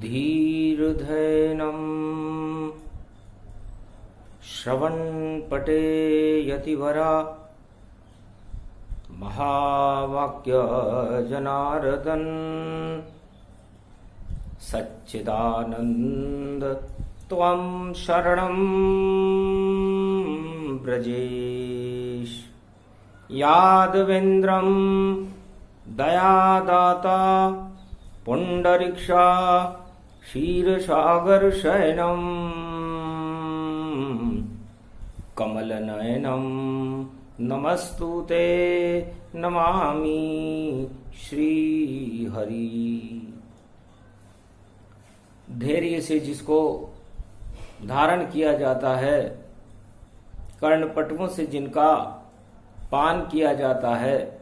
धीर्धैनम् श्रवणपटे यतिवरा महावाक्य जनार्दन सच्चिदानंद त्वं शरणं ब्रजेश यादवेन्द्रं दयादाता पुंडरीक्षा क्षीरसागर शयनं कमलनयनं नमस्तुते नमामि श्रीहरि। धैर्य से जिसको धारण किया जाता है, कर्णपटुओं से जिनका पान किया जाता है,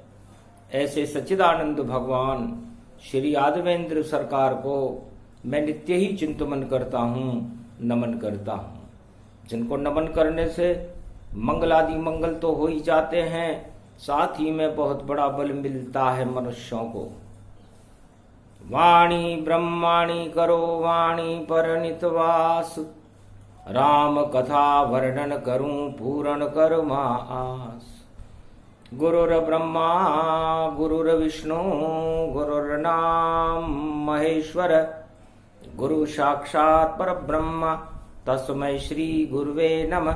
ऐसे सच्चिदानंद भगवान श्री यादवेंद्र सरकार को मैं नित्य ही चिंतन करता हूँ, नमन करता हूँ। जिनको नमन करने से मंगलादि मंगल तो हो ही जाते हैं, साथ ही में बहुत बड़ा बल मिलता है मनुष्यों को। वाणी ब्रह्माणी करो वाणी परनित वास, राम कथा वर्णन करूं पूर्ण कर आस। गुरुर ब्रह्मा गुरुर्विष्णु गुरुर्नाम महेश्वर, गुरु साक्षात परब्रह्म तस्मै श्री गुरुवे नमः।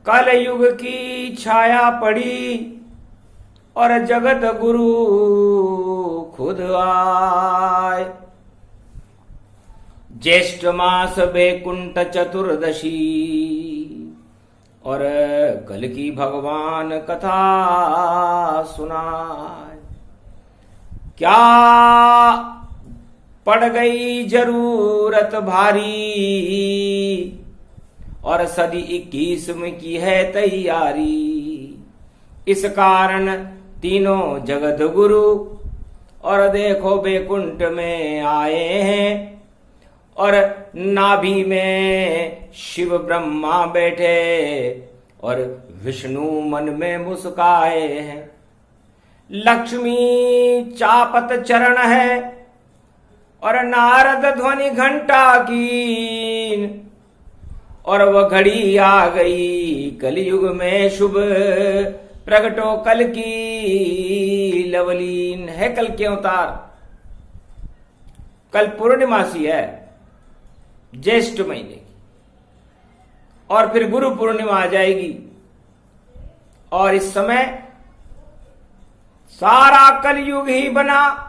कलयुग की छाया पड़ी और जगत गुरु खुद आए। ज्येष्ठ मास बैकुंठ चतुर्दशी और कल की भगवान कथा सुनाए। क्या पड़ गई जरूरत भारी और सदी 21 की है तैयारी। इस कारण तीनों जगत गुरु और देखो बैकुंठ में आए हैं, और नाभि में शिव ब्रह्मा बैठे और विष्णु मन में मुस्काए हैं। लक्ष्मी चापत चरण है और नारद ध्वनि घंटा की, और वह घड़ी आ गई कलयुग में शुभ प्रगटो कल की लवलीन है। कल के अवतार, कल पूर्णिमासी है ज्येष्ठ महीने की, और फिर गुरु पूर्णिमा आ जाएगी। और इस समय सारा कलयुग ही बना,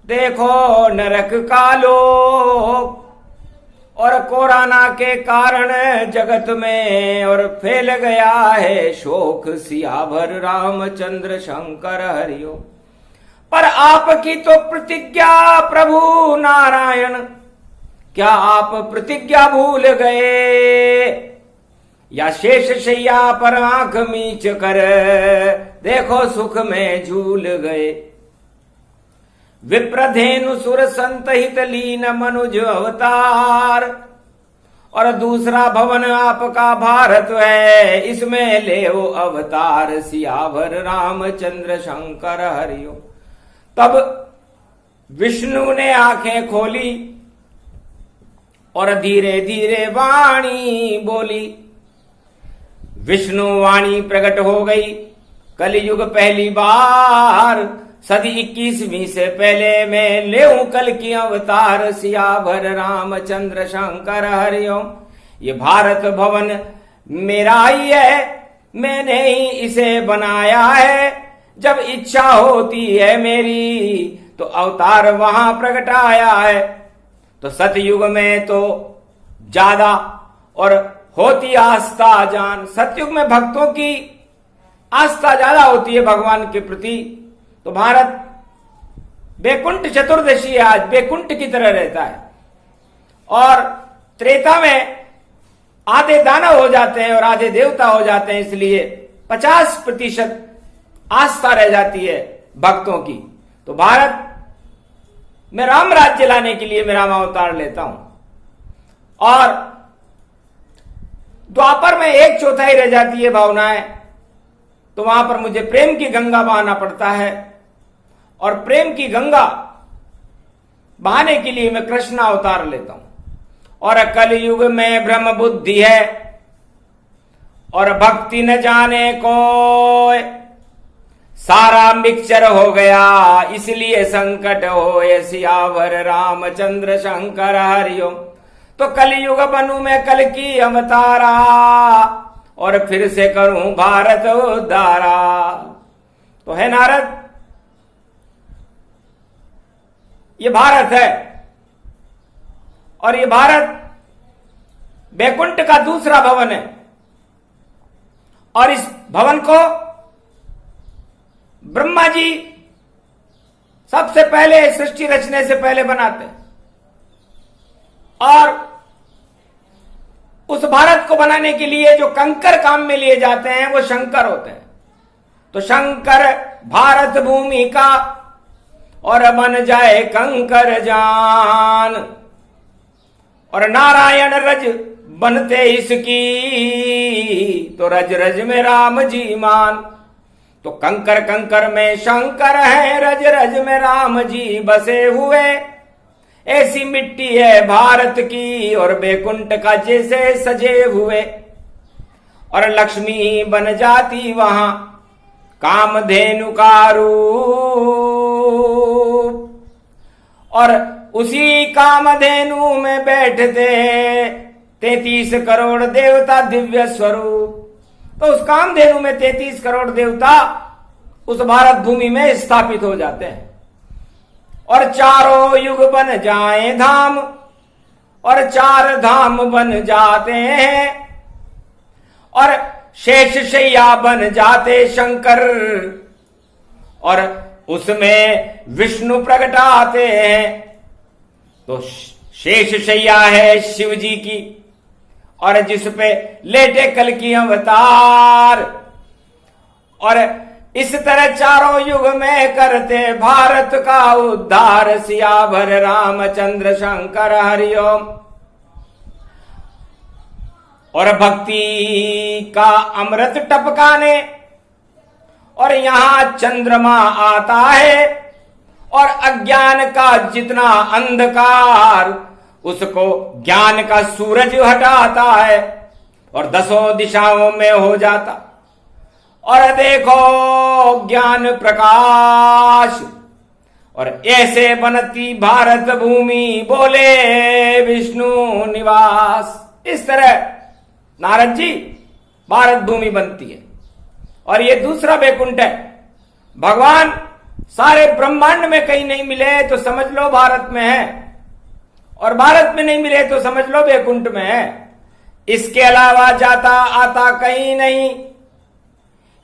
देखो नरक का लोक, और कोरोना के कारण जगत में और फैल गया है शोक। सियावर रामचंद्र शंकर हरिओ, पर आपकी तो प्रतिज्ञा प्रभु नारायण, क्या आप प्रतिज्ञा भूल गए? या शेष शैया पर आंख मीच कर देखो सुख में झूल गए। विप्रधेनु सुर संतहित लीन मनुज अवतार, और दूसरा भवन आपका भारत है, इसमें ले वो अवतार। सियावर रामचंद्र शंकर हरिओ। तब विष्णु ने आंखें खोली और धीरे धीरे वाणी बोली। विष्णु वाणी प्रकट हो गई। कलयुग पहली बार सदी 21वीं से पहले मैं लेऊं कल की अवतार। सियावर रामचंद्र शंकर हरिओम। ये भारत भवन मेरा ही है, मैंने ही इसे बनाया है। जब इच्छा होती है मेरी तो अवतार वहां प्रगटाया है। तो सतयुग में तो ज्यादा और होती आस्था जान। सतयुग में भक्तों की आस्था ज्यादा होती है भगवान के प्रति। तो भारत बैकुंठ चतुर्दशी आज बैकुंठ की तरह रहता है, और त्रेता में आधे दानव हो जाते हैं और आधे देवता हो जाते हैं, इसलिए 50% आस्था रह जाती है भक्तों की। तो भारत में राम राज्य लाने के लिए मैं राम अवतार लेता हूं, और द्वापर में 1/4 रह जाती है भावनाएं, तो वहां पर मुझे प्रेम की गंगा बहाना पड़ता है। और प्रेम की गंगा बहाने के लिए मैं कृष्ण अवतार लेता हूं। और कलयुग में ब्रह्म बुद्धि है और भक्ति न जाने कोई, सारा मिक्सचर हो गया इसलिए संकट हो सियावर रामचंद्र शंकर हरिओम। तो कलयुग बनू मैं कल की अवतारा और फिर से करूं भारत उद्धारा। तो है नारद, ये भारत है और ये भारत बैकुंठ का दूसरा भवन है और इस भवन को ब्रह्मा जी सबसे पहले सृष्टि रचने से पहले बनाते हैं और उस भारत को बनाने के लिए जो कंकर काम में लिए जाते हैं वो शंकर होते हैं। तो शंकर भारत भूमि का और बन जाए कंकर जान, और नारायण रज बनते इसकी तो रज रज में राम जी मान। तो कंकर कंकर में शंकर है, रज रज में राम जी बसे हुए। ऐसी मिट्टी है भारत की और बैकुंठ का जैसे सजे हुए। और लक्ष्मी बन जाती वहां कामधेनु का रूप, और उसी कामधेनु में बैठते 33 करोड़ देवता दिव्य स्वरूप। तो उस कामधेनु में 33 करोड़ देवता उस भारत भूमि में स्थापित हो जाते हैं और चारों युग बन जाए धाम और 4 धाम बन जाते हैं और शेष शैया बन जाते शंकर और उसमें विष्णु प्रगटाते हैं। तो शेष शैया है शिव जी की और जिस पे लेटे कल की अवतार, और इस तरह चारों युग में करते भारत का उद्धार सियावर रामचंद्र शंकर हरिओम। और भक्ति का अमृत टपकाने और यहां चंद्रमा आता है और अज्ञान का जितना अंधकार उसको ज्ञान का सूरज हटाता है और 10 दिशाओं में हो जाता। और देखो ज्ञान प्रकाश और ऐसे बनती भारत भूमि बोले विष्णु निवास। इस तरह नारद जी भारत भूमि बनती है और ये दूसरा बैकुंठ है। भगवान सारे ब्रह्मांड में कहीं नहीं मिले तो समझ लो भारत में है, और भारत में नहीं मिले तो समझ लो बैकुंठ में है। इसके अलावा जाता आता कहीं नहीं।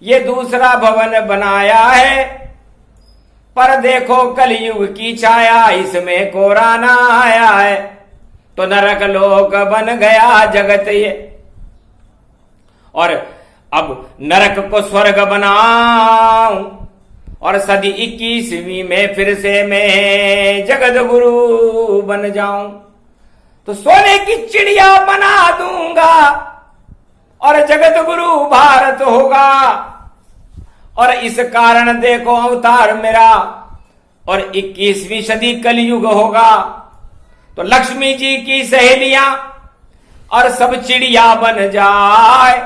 ये दूसरा भवन बनाया है, पर देखो कलयुग की छाया इसमें कोराना आया है। तो नरक लोक बन गया जगत ये, और अब नरक को स्वर्ग बनाऊं और सदी 21वीं में फिर से मैं जगत गुरु बन जाऊं। तो सोने की चिड़िया बना दूंगा और जगत गुरु भारत होगा। और इस कारण देखो अवतार मेरा और 21वीं सदी कलयुग होगा। तो लक्ष्मी जी की सहेलियां और सब चिड़िया बन जाए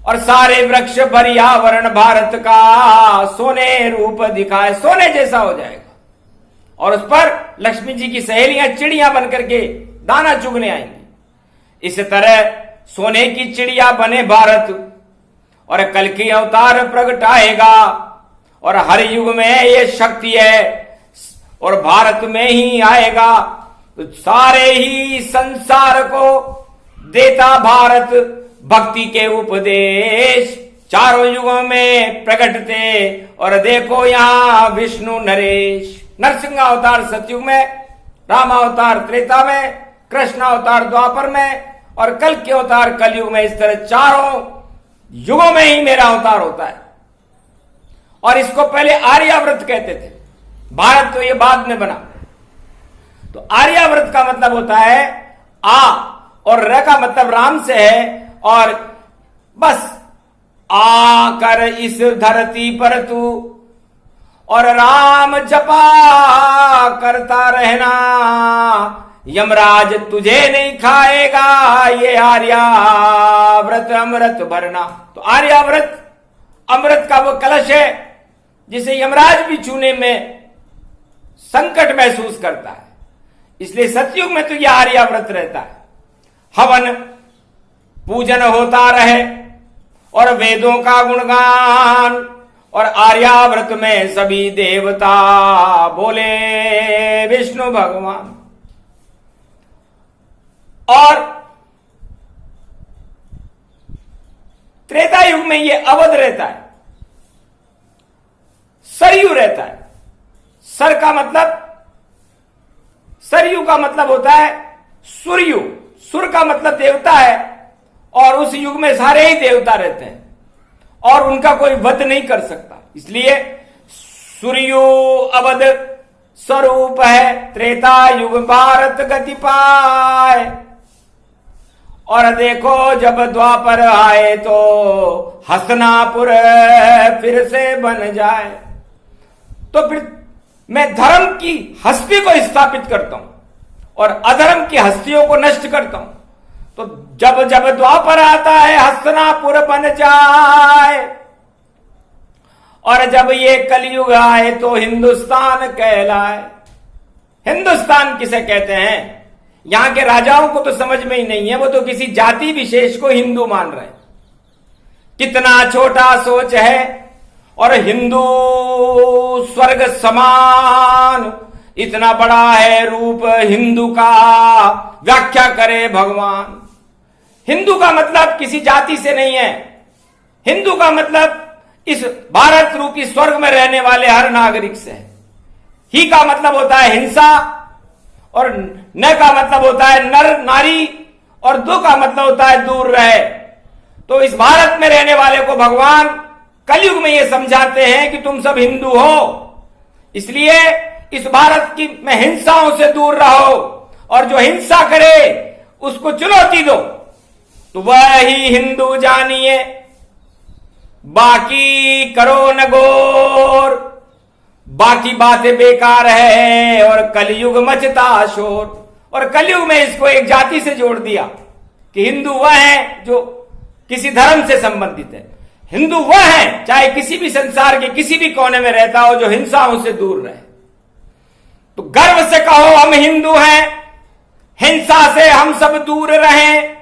और सारे वृक्ष पर्यावरण भारत का सोने रूप दिखाए, सोने जैसा हो जाएगा। और उस पर लक्ष्मी जी की सहेलियां चिड़िया बनकर के दाना चुगने आएंगी। इस तरह सोने की चिड़िया बने भारत और कल की अवतार प्रगटाएगा और हर युग में ये शक्ति है और भारत में ही आएगा। तो सारे ही संसार को देता भारत भक्ति के उपदेश, चारों युगों में प्रकटते। और देखो यहाँ विष्णु नरेश, नरसिंह अवतार सतयुग में, राम अवतार त्रेता में, कृष्ण अवतार द्वापर में और कल के अवतार कलयुग में। इस तरह चारों युगों में ही मेरा अवतार होता है। और इसको पहले आर्याव्रत कहते थे, भारत तो ये बाद में बना। तो आर्याव्रत का मतलब होता है आ, और र का मतलब राम से है, और बस आकर इस धरती पर तू और राम जपा करता रहना, यमराज तुझे नहीं खाएगा ये आर्याव्रत अमृत भरना। तो आर्याव्रत अमृत का वो कलश है जिसे यमराज भी छूने में संकट महसूस करता है। इसलिए सतयुग में तो यह आर्याव्रत रहता है। हवन पूजन होता रहे और वेदों का गुणगान, और आर्याव्रत में सभी देवता बोले विष्णु भगवान। और त्रेता युग में यह अवध रहता है, सरयू रहता है। सर का मतलब, सरयू का मतलब होता है सूर्यु, सुर का मतलब देवता है, और उस युग में सारे ही देवता रहते हैं और उनका कोई वध नहीं कर सकता। इसलिए सूर्यु अवध स्वरूप है, त्रेता युग भारत गति पाए। और देखो जब द्वापर आए तो हस्तिनापुर फिर से बन जाए। तो फिर मैं धर्म की हस्ती को स्थापित करता हूं और अधर्म की हस्तियों को नष्ट करता हूं। तो जब जब द्वापर आता है हस्तिनापुर बन जाए, और जब ये कलयुग आए तो हिंदुस्तान कहलाए। हिंदुस्तान किसे कहते हैं? यहां के राजाओं को तो समझ में ही नहीं है, वो तो किसी जाति विशेष को हिंदू मान रहे हैं। कितना छोटा सोच है। और हिंदू स्वर्ग समान, इतना बड़ा है रूप हिंदू का, व्याख्या करे भगवान। हिंदू का मतलब किसी जाति से नहीं है। हिंदू का मतलब इस भारत रूपी स्वर्ग में रहने वाले हर नागरिक से है। ही का मतलब होता है हिंसा, और न का मतलब होता है नर नारी, और दो का मतलब होता है दूर रहे। तो इस भारत में रहने वाले को भगवान कलयुग में ये समझाते हैं कि तुम सब हिंदू हो, इसलिए इस भारत की में हिंसाओं से दूर रहो, और जो हिंसा करे उसको चुनौती दो, तो वह ही हिंदू जानिए, बाकी करो न गौर, बाकी बातें बेकार है। और कलयुग मचता शोर। और कलयुग में इसको एक जाति से जोड़ दिया कि हिंदू वह है जो किसी धर्म से संबंधित है। हिंदू वह है चाहे किसी भी संसार के किसी भी कोने में रहता हो जो हिंसाओं से दूर रहे। तो गर्व से कहो हम हिंदू हैं, हिंसा से हम सब दूर रहें,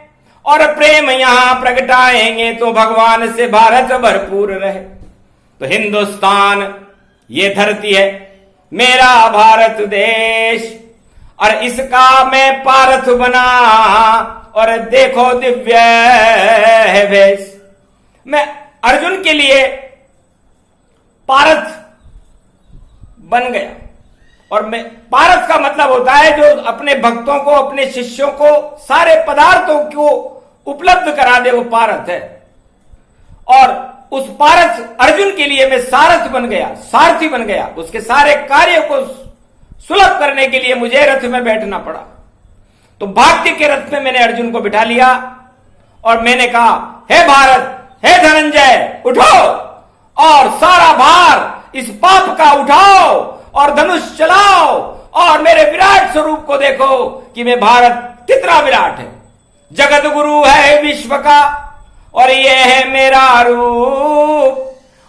और प्रेम यहां प्रगटाएंगे तो भगवान से भारत भरपूर रहे। तो हिंदुस्तान ये धरती है, मेरा भारत देश, और इसका मैं पारथ बना, और देखो दिव्य है वेश। मैं अर्जुन के लिए पारथ बन गया। और मैं, पारथ का मतलब होता है जो अपने भक्तों को, अपने शिष्यों को सारे पदार्थों को उपलब्ध करा दे, वो पारथ है। और उस पारथ अर्जुन के लिए मैं सारथ बन गया, सारथी बन गया। उसके सारे कार्यों को सुलभ करने के लिए मुझे रथ में बैठना पड़ा। तो भाग्य के रथ में मैंने अर्जुन को बिठा लिया और मैंने कहा, हे भारत, हे धनंजय, उठो और सारा भार इस पाप का उठाओ और धनुष चलाओ, और मेरे विराट स्वरूप को देखो कि मैं भारत कितना विराट है। जगत गुरु है विश्व का, और ये है मेरा रूप,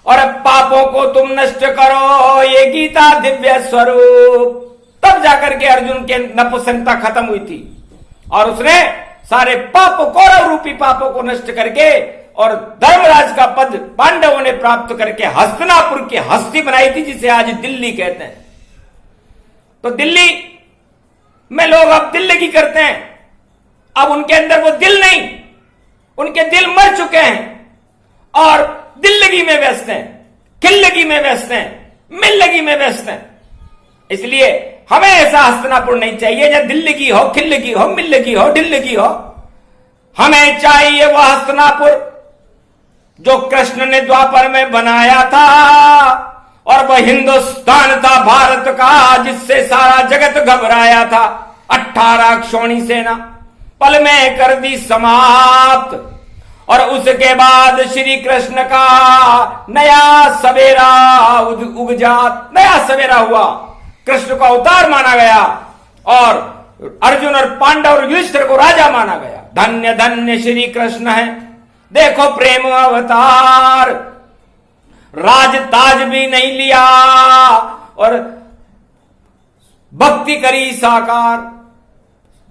और पापों को तुम नष्ट करो, ये गीता दिव्य स्वरूप। तब जाकर के अर्जुन के नपुंसकता खत्म हुई थी, और उसने सारे पापों, कौरव रूपी पापों को नष्ट करके और धर्मराज का पद पांडवों ने प्राप्त करके हस्तिनापुर की हस्ती बनाई थी, जिसे आज दिल्ली कहते हैं। तो दिल्ली में लोग अब दिल्लगी करते हैं। अब उनके अंदर वो दिल नहीं, उनके दिल मर चुके हैं और दिल्लगी में व्यस्त हैं, खिल्लगी में व्यस्त हैं, मिल्लगी में व्यस्त हैं। इसलिए हमें ऐसा हस्तिनापुर नहीं चाहिए जहां दिल्लगी हो, खिल्लगी हो, मिल्लगी हो, ढिल्लगी हो। हमें चाहिए वह हस्तिनापुर जो कृष्ण ने द्वापर में बनाया था, और वह हिंदुस्तान था भारत का, जिससे सारा जगत घबराया था। 18 क्षोणी सेना पल में कर दी समाप्त, और उसके बाद श्री कृष्ण का नया सवेरा उग जात, नया सवेरा हुआ, कृष्ण को अवतार माना गया और अर्जुन और पांडव और युधिष्ठिर को राजा माना गया। धन्य धन्य श्री कृष्ण है, देखो प्रेम अवतार, राज ताज भी नहीं लिया और भक्ति करी साकार।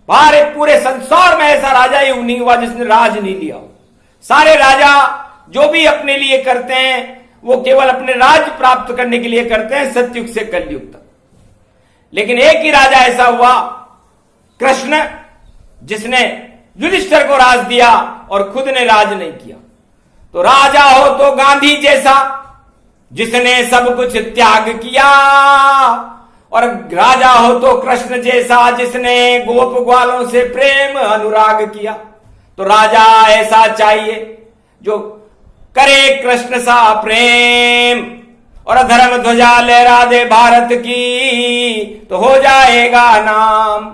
बारे पूरे संसार में ऐसा राजा ही नहीं हुआ जिसने राज नहीं लिया। सारे राजा जो भी अपने लिए करते हैं वो केवल अपने राज प्राप्त करने के लिए करते हैं, सतयुग से कलयुग तक। लेकिन एक ही राजा ऐसा हुआ, कृष्ण, जिसने युधिष्ठिर को राज दिया और खुद ने राज नहीं किया। तो राजा हो तो गांधी जैसा, जिसने सब कुछ त्याग किया, और राजा हो तो कृष्ण जैसा, जिसने गोप ग्वालों से प्रेम अनुराग किया। तो राजा ऐसा चाहिए जो करे कृष्ण सा प्रेम और धर्म ध्वजा लहरा दे भारत की, तो हो जाएगा नाम।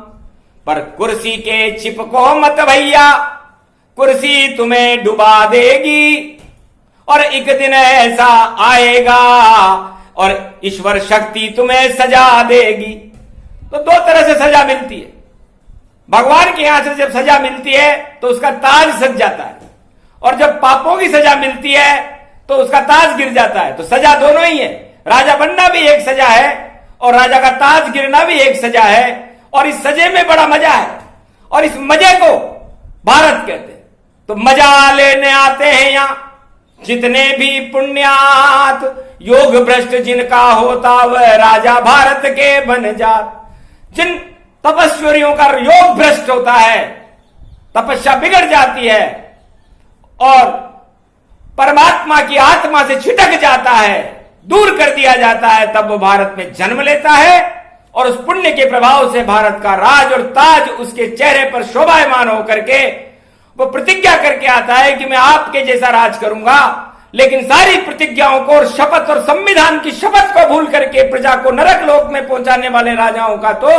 पर कुर्सी के चिपको मत भैया, कुर्सी तुम्हें डुबा देगी, और एक दिन ऐसा आएगा और ईश्वर शक्ति तुम्हें सजा देगी। तो दो तरह से सजा मिलती है। भगवान के यहां से जब सजा मिलती है तो उसका ताज सज जाता है, और जब पापों की सजा मिलती है तो उसका ताज गिर जाता है। तो सजा दोनों ही है, राजा बनना भी एक सजा है और राजा का ताज गिरना भी एक सजा है। और इस सजे में बड़ा मजा है, और इस मजे को भारत कहते हैं। तो मजा लेने आते हैं यहां जितने भी पुण्यात, योग भ्रष्ट जिनका होता वह राजा भारत के बन जात। जिन तपस्वियों का योग भ्रष्ट होता है, तपस्या बिगड़ जाती है और परमात्मा की आत्मा से छिटक जाता है, दूर कर दिया जाता है, तब वो भारत में जन्म लेता है और उस पुण्य के प्रभाव से भारत का राज और ताज उसके चेहरे पर शोभायमान होकर के वो प्रतिज्ञा करके आता है कि मैं आपके जैसा राज करूंगा। लेकिन सारी प्रतिज्ञाओं को और शपथ और संविधान की शपथ को भूल करके प्रजा को नरक लोक में पहुंचाने वाले राजाओं का तो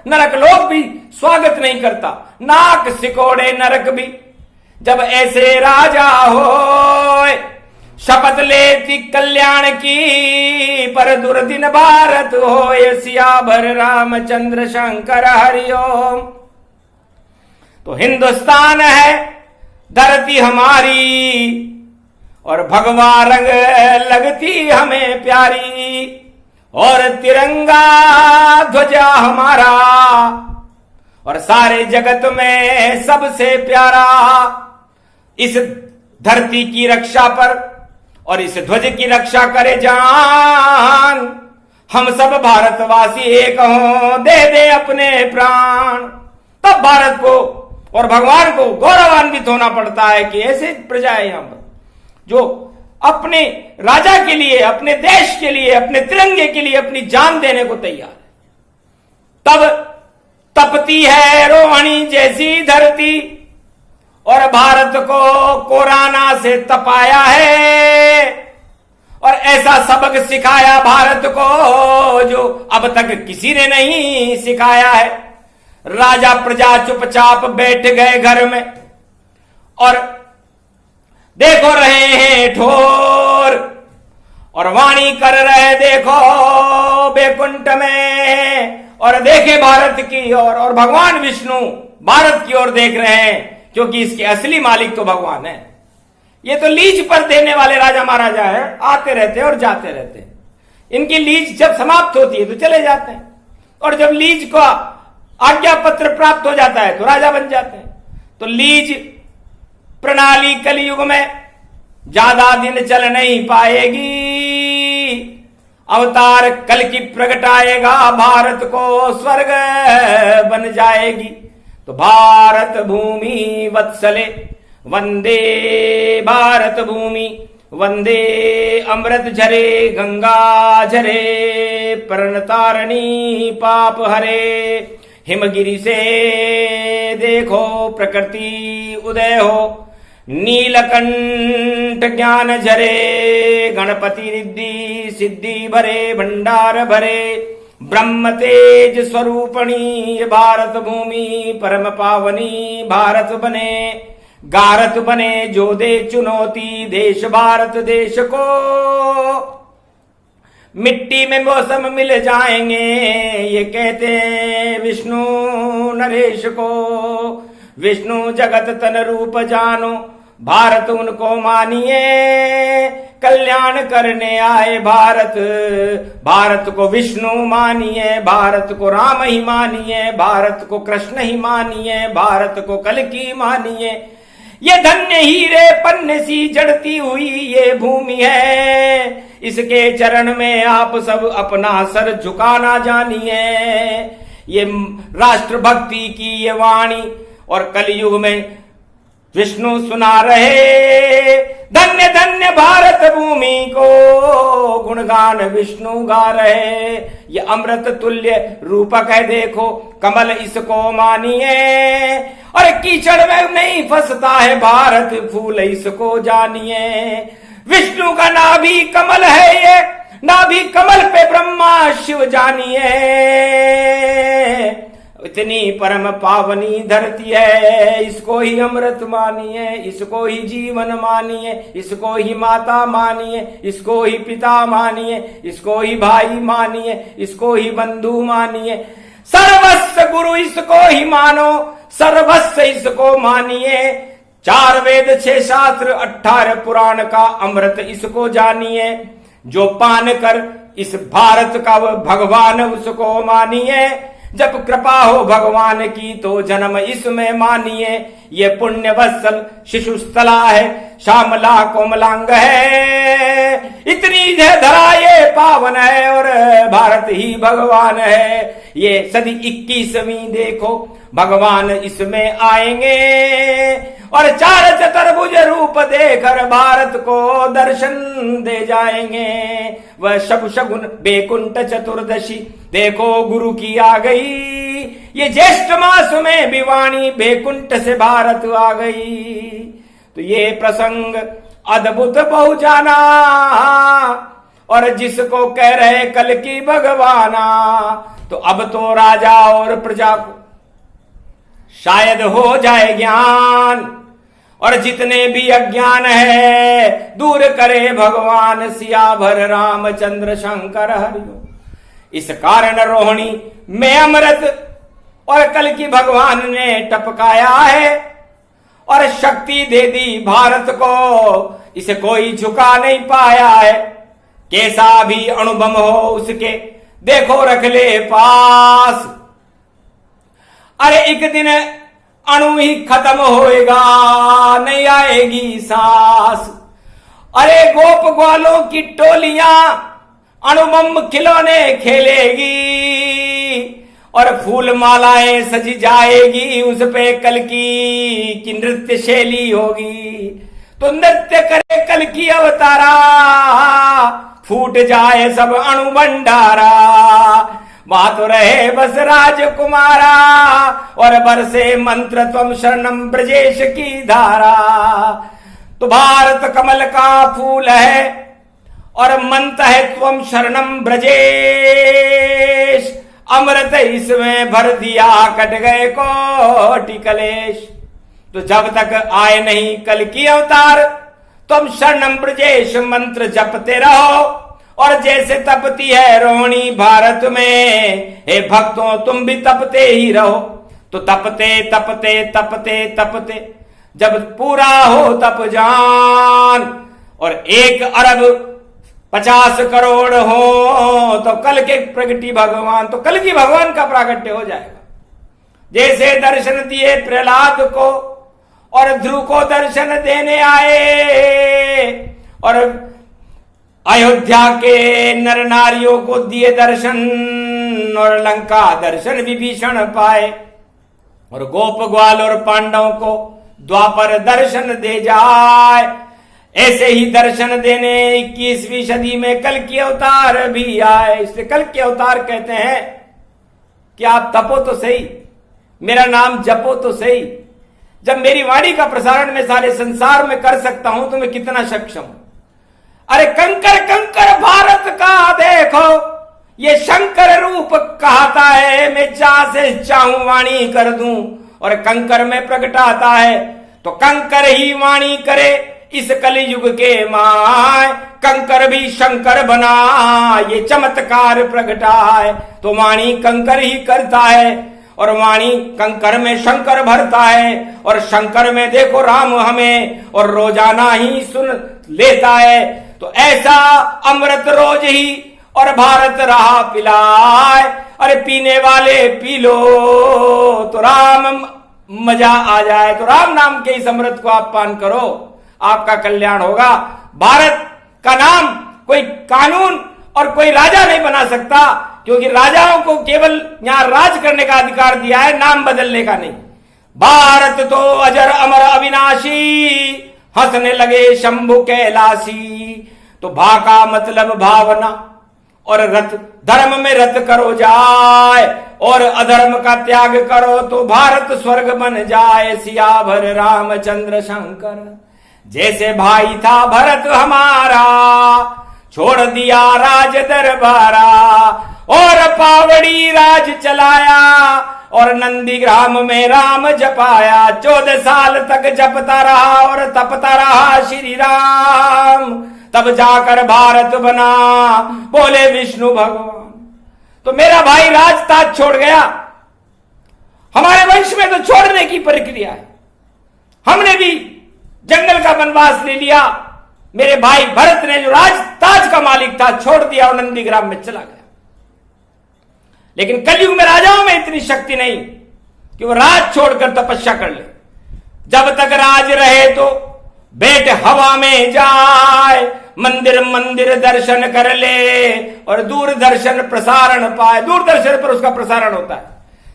नरक लोक भी स्वागत नहीं करता, नाक सिकोड़े नरक भी। जब ऐसे राजा हो शपथ लेती कल्याण की, पर दुर्दिन भारत हो सियावर रामचंद्र शंकर हरिओम। तो हिंदुस्तान है धरती हमारी और भगवा रंग लगती हमें प्यारी, और तिरंगा ध्वजा हमारा और सारे जगत में सबसे प्यारा। इस धरती की रक्षा पर और इस ध्वज की रक्षा करे जान, हम सब भारतवासी एक हों, दे दे अपने प्राण। तब भारत को और भगवान को गौरवान्वित होना पड़ता है कि ऐसे प्रजा है यहां पर जो अपने राजा के लिए, अपने देश के लिए, अपने तिरंगे के लिए अपनी जान देने को तैयार है। तब तपती है रोहिणी जैसी धरती, और भारत को कोरोना से तपाया है, और ऐसा सबक सिखाया भारत को जो अब तक किसी ने नहीं सिखाया है। राजा प्रजा चुपचाप बैठ गए घर में और देखो रहे हैं ठोर, और वाणी कर रहे देखो बैकुंठ में, और देखे भारत की ओर, और भगवान विष्णु भारत की ओर देख रहे हैं, क्योंकि इसके असली मालिक तो भगवान है। ये तो लीज पर देने वाले राजा महाराजा है, आते रहते हैं और जाते रहते हैं। इनकी लीज जब समाप्त होती है तो चले जाते हैं, और जब लीज का आज्ञा पत्र प्राप्त हो जाता है तो राजा बन जाते हैं। तो लीज प्रणाली कलयुग में ज्यादा दिन चल नहीं पाएगी, अवतार कल की प्रगटाएगा, भारत को स्वर्ग बन जाएगी। तो भारत भूमि वत्सले वंदे भारत भूमि, वंदे अमृत झरे गंगा झरे, प्रणतारणी पाप हरे। हिमगिरी से देखो प्रकृति उदय हो, नीलकंठ ज्ञान झरे, गणपति रिद्धि सिद्धि भरे, भंडार भरे, ब्रह्म तेज स्वरूपणी भारत भूमि, परम पावनी भारत बने। गारत बने जो दे चुनौती देश भारत देश को। मिट्टी में मौसम मिल जाएंगे ये कहते हैं विष्णु नरेश को। विष्णु जगत तन रूप जानो भारत उनको मानिए। कल्याण करने आए भारत, भारत को विष्णु मानिए, भारत को राम ही मानिए, भारत को कृष्ण ही मानिए, भारत को कल्कि मानिए। ये धन्य हीरे पन्ने सी जड़ती हुई ये भूमि है, इसके चरण में आप सब अपना सर झुकाना जानिए। ये राष्ट्र भक्ति की ये वाणी और कलयुग में विष्णु सुना रहे। धन्य धन्य भारत भूमि को गुणगान विष्णु गा रहे। ये अमृत तुल्य रूपक है देखो कमल इसको मानिए। और कीचड़ में नहीं फंसता है भारत फूल इसको जानिए। विष्णु का नाभि कमल है ये, नाभि कमल पे ब्रह्मा शिव जानिए। इतनी परम पावनी धरती है, इसको ही अमृत मानिए, इसको ही जीवन मानिए, इसको ही माता मानिए, इसको ही पिता मानिए, इसको ही भाई मानिए, इसको ही बंधु मानिए। सर्वस्व गुरु इसको ही मानो, सर्वस्व इसको मानिए। 4 वेद 6 शास्त्र 18 पुराण का अमृत इसको जानिए। जो पान कर इस भारत का भगवान उसको मानिए। जब कृपा हो भगवान की तो जन्म इसमें मानिए। ये पुण्य वत्सल शिशु स्थला है, श्यामला कोमलांग है। इतनी धरा ये पावन है और भारत ही भगवान है। ये सदी 21वीं देखो भगवान इसमें आएंगे और 4 चतुर्भुज रूप देकर भारत को दर्शन दे जाएंगे। वह शब शगुन बेकुंठ चतुर्दशी देखो गुरु की आ गई। ये ज्येष्ठ मास में भिवाणी बेकुंठ से भारत आ गई। तो ये प्रसंग अद्भुत बहु जाना और जिसको कह रहे कल की भगवाना। तो अब तो राजा और प्रजा को शायद हो जाए ज्ञान और जितने भी अज्ञान है दूर करे भगवान सियावर रामचंद्र शंकर हरिओ। इस कारण रोहिणी में अमृत और कल की भगवान ने टपकाया है और शक्ति दे दी भारत को। इसे कोई झुका नहीं पाया है। कैसा भी अणुबम हो उसके देखो रख ले पास। अरे एक दिन अणु ही खत्म होएगा, नहीं आएगी सांस। अरे गोप ग्वालों की टोलियां अणुबम खिलौने खेलेगी और फूल मालाएं सज जाएगी। उस पे कल की नृत्य शैली होगी। तो नृत्य करे कल की अवतारा, फूट जाए सब अणु भंडारा। वहां तो रहे बस राजकुमारा और बरसे मंत्र त्वम शरणम ब्रजेश की धारा। तो भारत कमल का फूल है और मंत्र है त्वम शरणम ब्रजेश। अमृत इसमें भर दिया कट गए कोटि कलेश। तो जब तक आए नहीं कल की अवतार तुम शरणम ब्रजेश मंत्र जपते रहो। और जैसे तपती है रोहिणी भारत में, हे भक्तों तुम भी तपते ही रहो। तो तपते तपते तपते तपते जब पूरा हो तप जान और 1 अरब 50 करोड़ हो तो कल के प्रगति भगवान, तो कल की भगवान का प्रागट्य हो जाएगा। जैसे दर्शन दिए प्रहलाद को और ध्रुव को दर्शन देने आए और अयोध्या के नर नारियों को दिए दर्शन और लंका दर्शन विभीषण पाए और गोप ग्वाल और पांडवों को द्वापर दर्शन दे जाए। ऐसे ही दर्शन देने 21वीं सदी में कल की अवतार भी आए। इसलिए कल के अवतार कहते हैं कि आप तपो तो सही, मेरा नाम जपो तो सही। जब मेरी वाणी का प्रसारण मैं सारे संसार में कर सकता हूं तो मैं कितना सक्षम हूं। अरे कंकर कंकर भारत का देखो ये शंकर रूप कहता है। मैं चाह से चाहूं वाणी कर दूं और कंकर में प्रगटाता है। तो कंकर ही वाणी करे इस कलयुग के माय, कंकर भी शंकर बना ये चमत्कार प्रगटाए। तो वाणी कंकर ही करता है और वाणी कंकर में शंकर भरता है, और शंकर में देखो राम हमें और रोजाना ही सुन लेता है। तो ऐसा अमृत रोज ही और भारत रहा पिलाए, अरे पीने वाले पी लो तो राम मजा आ जाए। तो राम नाम के इस अमृत को आप पान करो, आपका कल्याण होगा। भारत का नाम कोई कानून और कोई राजा नहीं बना सकता, क्योंकि राजाओं को केवल यहां राज करने का अधिकार दिया है, नाम बदलने का नहीं। भारत तो अजर अमर अविनाशी, हंसने लगे शंभु कैलाशी। तो भा का मतलब भावना, और रत धर्म में रत करो जाए, और अधर्म का त्याग करो तो भारत स्वर्ग बन जाए। सियावर रामचंद्र शंकर, जैसे भाई था भरत हमारा, छोड़ दिया राज दरबारा, और पावड़ी राज चलाया, और नंदीग्राम में राम जपाया। 14 साल तक जपता रहा और तपता रहा श्री राम, तब जाकर भारत बना, बोले विष्णु भगवान। तो मेरा भाई राजताज छोड़ गया, हमारे वंश में तो छोड़ने की प्रक्रिया है। हमने भी जंगल का वनवास ले लिया, मेरे भाई भरत ने जो राजताज का मालिक था छोड़ दिया और नंदीग्राम में चला गया। लेकिन कलयुग में राजाओं में इतनी शक्ति नहीं कि वो राज छोड़कर तपस्या कर ले। जब तक राज रहे तो बेट हवा में जाए, मंदिर मंदिर दर्शन कर ले, और दूरदर्शन प्रसारण पाए। दूरदर्शन पर उसका प्रसारण होता है,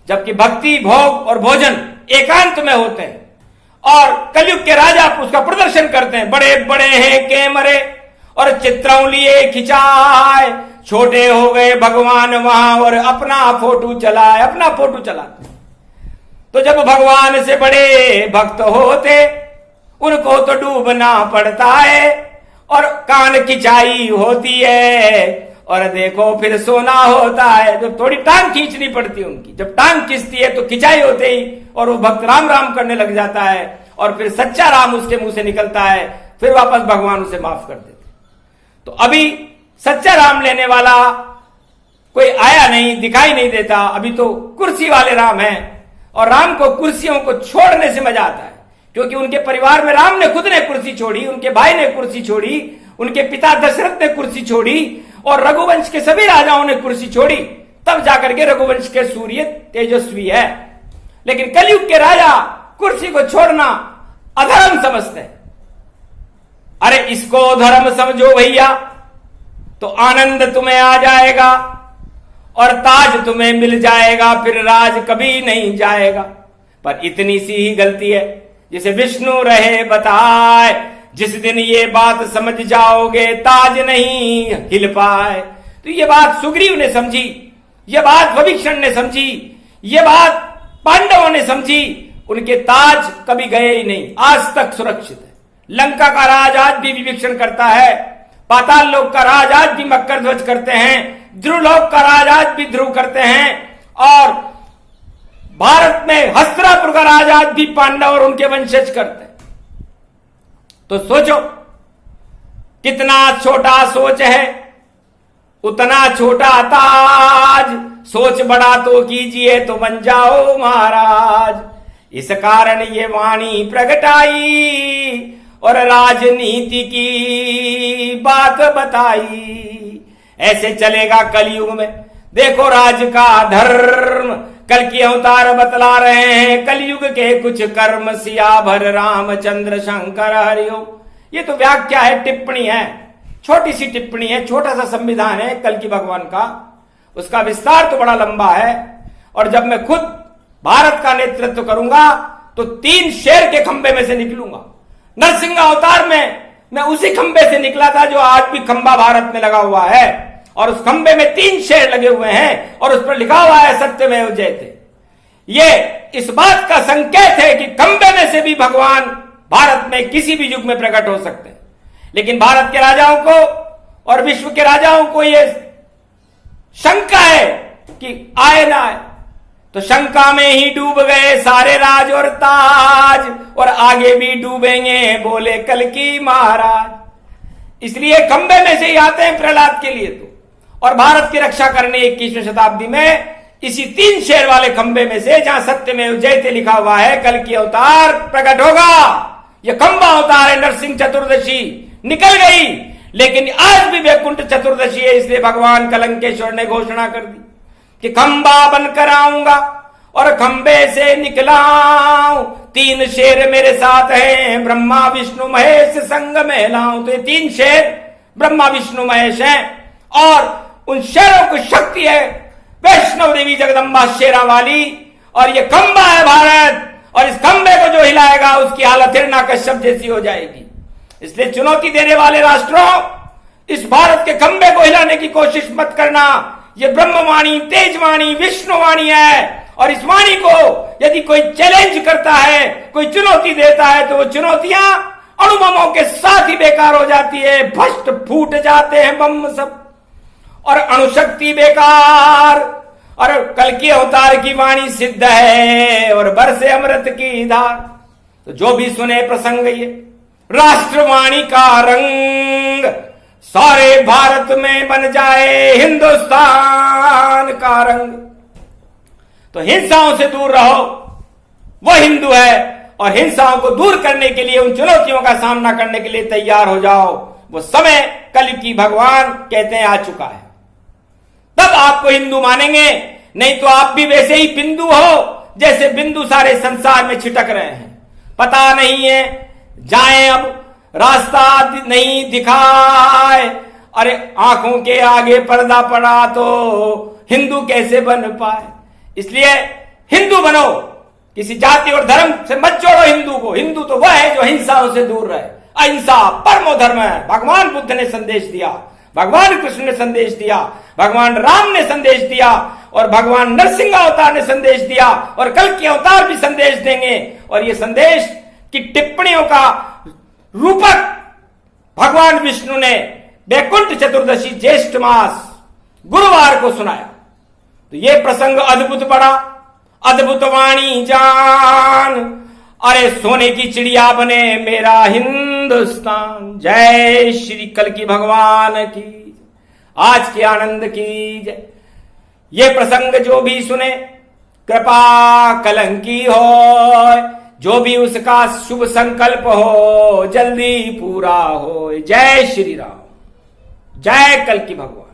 जबकि भक्ति भोग और भोजन एकांत में होते हैं, और कलयुग के राजा उसका प्रदर्शन करते हैं। बड़े बड़े हैं कैमरे और चित्रों लिए खिंचाए, छोटे हो गए भगवान वहां और अपना फोटो चलाए, अपना फोटो चलाते। तो जब भगवान से बड़े भक्त होते उनको तो डूबना पड़ता है, और कान खिंचाई होती है, और देखो फिर सोना होता है। तो थोड़ी टांग खींचनी पड़ती है उनकी, जब टांग खींचती है तो खिंचाई होते ही और वो भक्त राम राम करने लग जाता है, और फिर सच्चा राम उसके मुंह से निकलता है, फिर वापस भगवान उसे माफ कर देते। तो अभी सच्चा राम लेने वाला कोई आया नहीं, दिखाई नहीं देता। अभी तो कुर्सी वाले राम हैं, और राम को कुर्सियों को छोड़ने से मजा आता है, क्योंकि उनके परिवार में राम ने खुद ने कुर्सी छोड़ी, उनके भाई ने कुर्सी छोड़ी, उनके पिता दशरथ ने कुर्सी छोड़ी, और रघुवंश के सभी राजाओं ने कुर्सी छोड़ी, तब जाकर के रघुवंश के सूर्य तेजस्वी है। लेकिन कलयुग के राजा कुर्सी को छोड़ना अधर्म समझते हैं। अरे इसको धर्म समझो भैया, तो आनंद तुम्हें आ जाएगा और ताज तुम्हें मिल जाएगा, फिर राज कभी नहीं जाएगा। पर इतनी सी ही गलती है, जिसे विष्णु रहे बताए, जिस दिन ये बात समझ जाओगे ताज नहीं हिल पाए। तो ये बात सुग्रीव ने समझी, ये बात विभीषण ने समझी, ये बात पांडवों ने समझी, उनके ताज कभी गए ही नहीं, आज तक सुरक्षित है। लंका का राज आज भी विभीषण करता है, पाताल लोक का राज आज भी मकर ध्वज करते हैं, ध्रुवलोक का राज आज भी ध्रुव करते हैं, और भारत में हस्तिनापुर का राज आज भी पांडव और उनके वंशज करते हैं। तो सोचो कितना छोटा सोच है, उतना छोटा ताज। सोच बड़ा तो कीजिए तो बन जाओ महाराज। इस कारण ये वाणी प्रगटाई और राजनीति की बात बताई। ऐसे चलेगा कलयुग में, देखो राज का धर्म। कल की अवतार बतला रहे हैं कलयुग के कुछ कर्म, सियावर रामचंद्र शंकर हरिओम। ये तो व्याख्या है, टिप्पणी है, छोटी सी टिप्पणी है, छोटा सा संविधान है कल की भगवान का। उसका विस्तार तो बड़ा लंबा है, और जब मैं खुद भारत का नेतृत्व करूंगा तो 3 शेर के खंबे में से निकलूंगा। नरसिंह अवतार में मैं उसी खंबे से निकला था जो आज भी खंबा भारत में लगा हुआ है, और उस खंबे में 3 शेर लगे हुए हैं और उस पर लिखा हुआ है सत्यमेव जयते। ये इस बात का संकेत है कि खंबे में से भी भगवान भारत में किसी भी युग में प्रकट हो सकते हैं। लेकिन भारत के राजाओं को और विश्व के राजाओं को यह शंका है कि आए ना आए। तो शंका में ही डूब गए सारे राज और ताज, और आगे भी डूबेंगे बोले कल्कि महाराज। इसलिए खंबे में से ही आते हैं प्रहलाद के लिए तो, और भारत की रक्षा करने 21वीं शताब्दी में इसी 3 शेर वाले खंबे में से, जहां सत्य में जयते लिखा हुआ है, कल की अवतार प्रकट होगा। यह खंबा अवतार है, नरसिंह चतुर्दशी निकल गई, लेकिन आज भी वैकुंठ चतुर्दशी है। इसलिए भगवान कलंकेश्वर ने घोषणा कर दी कि खंबा बनकर आऊंगा और खंबे से निकलाऊं, 3 शेर मेरे साथ हैं, ब्रह्मा विष्णु महेश संग में लाऊं। तो ये 3 शेर ब्रह्मा विष्णु महेश हैं, और उन शेरों की शक्ति है वैष्णव देवी जगदम्बा शेरा वाली, और ये खंबा है भारत, और इस खंबे को जो हिलाएगा उसकी हालत हिरण्यकश्यप जैसी हो जाएगी। इसलिए चुनौती देने वाले राष्ट्रों, इस भारत के खंबे को हिलाने की कोशिश मत करना। ये ब्रह्मवाणी, तेजवाणी, विष्णुवाणी है, और इस वाणी को यदि कोई चैलेंज करता है, कोई चुनौती देता है, तो वो चुनौतियां अणुबमों के साथ ही बेकार हो जाती है, भस्ट फूट जाते हैं बम सब, और अणुशक्ति बेकार। और कल की अवतार की वाणी सिद्ध है, और बरसे अमृत की धार। तो जो भी सुने प्रसंग ये राष्ट्रवाणी का रंग, सारे भारत में बन जाए हिंदुस्तान का रंग। तो हिंसाओं से दूर रहो, वो हिंदू है, और हिंसाओं को दूर करने के लिए, उन चुनौतियों का सामना करने के लिए तैयार हो जाओ। वो समय कल की भगवान कहते हैं आ चुका है, तब आपको हिंदू मानेंगे। नहीं तो आप भी वैसे ही बिंदु हो जैसे बिंदु सारे संसार में छिटक रहे हैं। पता नहीं है, जाएं अब रास्ता नहीं दिखाए, अरे आंखों के आगे पर्दा पड़ा तो हिंदू कैसे बन पाए। इसलिए हिंदू बनो, किसी जाति और धर्म से मत जोड़ो हिंदू को। हिंदू तो वह है जो हिंसाओं से दूर रहे। अहिंसा परमो धर्म है। भगवान बुद्ध ने संदेश दिया, भगवान कृष्ण ने संदेश दिया, भगवान राम ने संदेश दिया, और भगवान नरसिंह अवतार ने संदेश दिया, और कल के अवतार भी संदेश देंगे। और ये संदेश की टिप्पणियों का रूपक भगवान विष्णु ने वैकुंठ चतुर्दशी ज्येष्ठ मास गुरुवार को सुनाया। तो ये प्रसंग अद्भुत बड़ा, अद्भुत वाणी जान, अरे सोने की चिड़िया बने मेरा हिंदुस्तान। जय श्री कल की भगवान की, आज के आनंद की जय। ये प्रसंग जो भी सुने कृपा कलंकी हो, जो भी उसका शुभ संकल्प हो जल्दी पूरा हो। जय श्री राम, जय कल की भगवान।